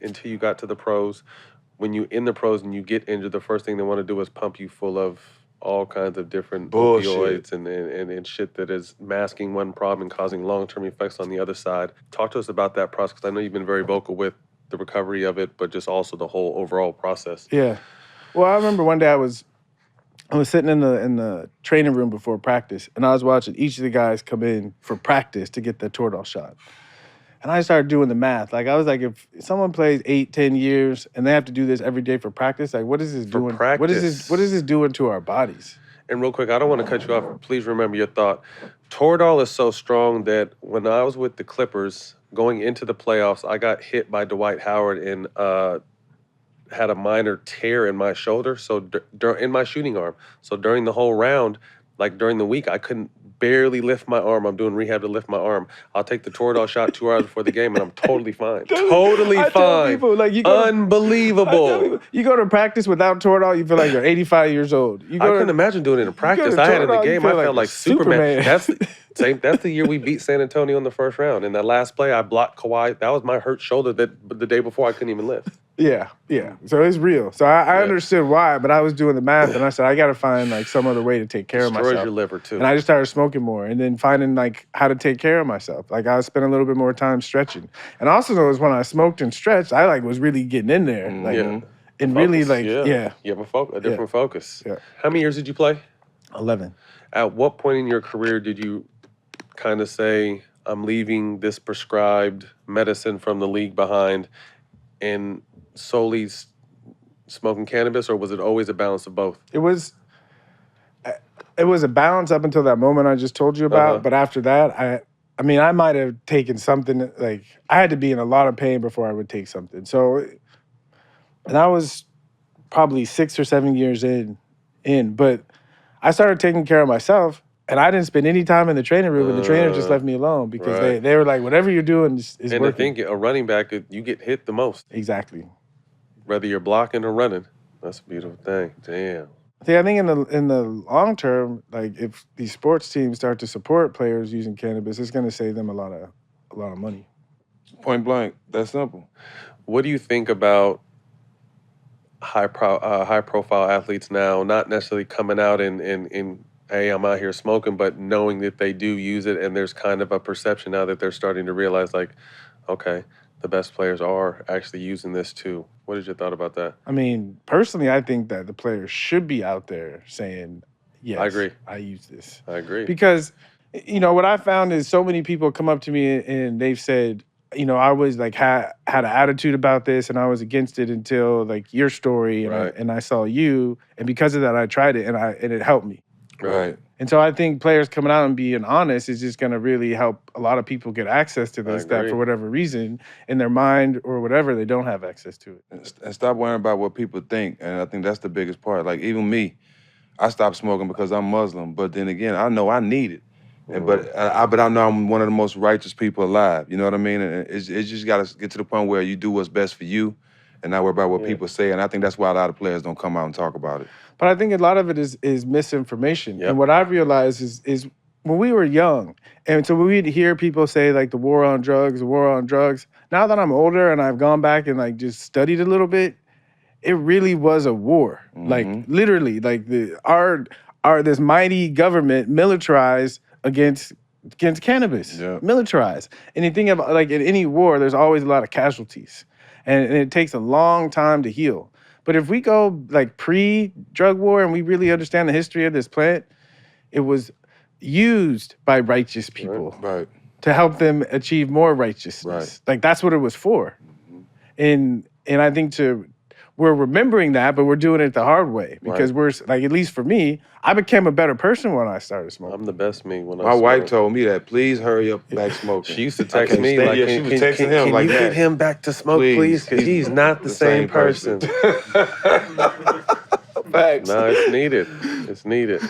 until you got to the pros. When you in the pros and you get injured, the first thing they want to do is pump you full of all kinds of different Bullshit. opioids and shit that is masking one problem and causing long-term effects on the other side. Talk to us about that process, because I know you've been very vocal with the recovery of it, but just also the whole overall process. Yeah. Well, I remember one day I was sitting in the training room before practice, and I was watching each of the guys come in for practice to get the Toradol shot. And I started doing the math. Like, I was like, if someone plays 8, 10 years and they have to do this every day for practice, like, what is this doing? What is this doing to our bodies? And real quick, I don't want to cut you off. Please remember your thought. Toradol is so strong that when I was with the Clippers going into the playoffs, I got hit by Dwight Howard and had a minor tear in my shoulder, so in my shooting arm. So during the whole round, like during the week, I couldn't barely lift my arm. I'm doing rehab to lift my arm. I'll take the Toradol shot 2 hours before the game, and I'm totally fine. Totally fine. Tell people, like, unbelievable. You go to practice without Toradol, you feel like you're 85 years old. I couldn't imagine doing it in practice. I had it in the game. I felt like Superman. That's the year we beat San Antonio in the first round. In that last play, I blocked Kawhi. That was my hurt shoulder that the day before I couldn't even lift. Yeah. So it's real. So I understood why, but I was doing the math, and I said, I got to find, like, some other way to take care of myself. Destroys your liver, too. And I just started smoking more, and then finding, like, how to take care of myself. Like, I would spend a little bit more time stretching. And also, it was when I smoked and stretched, I, like, was really getting in there. Like, and focus, really, like, You have a different focus. Yeah. How many years did you play? 11. At what point in your career did you kind of say, I'm leaving this prescribed medicine from the league behind and solely smoking cannabis, or was it always a balance of both? It was a balance up until that moment I just told you about, but after that, I mean, I might have taken something, like, I had to be in a lot of pain before I would take something. So, and I was probably 6 or 7 years in, but I started taking care of myself, and I didn't spend any time in the training room, and the trainer just left me alone because they were like, whatever you're doing is and working. And a running back, you get hit the most. Exactly. Whether you're blocking or running. That's a beautiful thing. Damn. See, I think in the long term, like, if these sports teams start to support players using cannabis, it's going to save them a lot of money. Point blank. That's simple. What do you think about high profile athletes now, not necessarily coming out in hey, I'm out here smoking, but knowing that they do use it, and there's kind of a perception now that they're starting to realize, like, okay, the best players are actually using this too. What is your thought about that? I mean, personally, I think that the players should be out there saying, yes, I agree. I use this. I agree. Because, what I found is so many people come up to me and they've said, I was like, had an attitude about this and I was against it until, like, your story and I saw you. And because of that, I tried it and it helped me. Right. And so I think players coming out and being honest is just going to really help a lot of people get access to this that for whatever reason in their mind or whatever, they don't have access to it. And stop worrying about what people think. And I think that's the biggest part. Like, even me, I stopped smoking because I'm Muslim. But then again, I know I need it. But I know I'm one of the most righteous people alive. You know what I mean? And it's just got to get to the point where you do what's best for you and not worry about what people say. And I think that's why a lot of players don't come out and talk about it. But I think a lot of it is misinformation. Yep. And what I've realized is when we were young, and so we'd hear people say, like, the war on drugs. Now that I'm older and I've gone back and, like, just studied a little bit, it really was a war. Mm-hmm. Like, literally, like, our this mighty government militarized against cannabis. Yep. Militarized. And you think of, like, in any war, there's always a lot of casualties. And it takes a long time to heal. But if we go, like, pre-drug war and we really understand the history of this plant, it was used by righteous people to help them achieve more righteousness. Right. Like, that's what it was for. Mm-hmm. And I think we're remembering that, but we're doing it the hard way because we're, like, at least for me, I became a better person when I started smoking. I'm the best me when I My wife told me that, please hurry up back smoking. She used to text me like, she was texting him like that. Can you get him back to smoke, please? Because he's not the same person. Facts. No, it's needed. It's needed.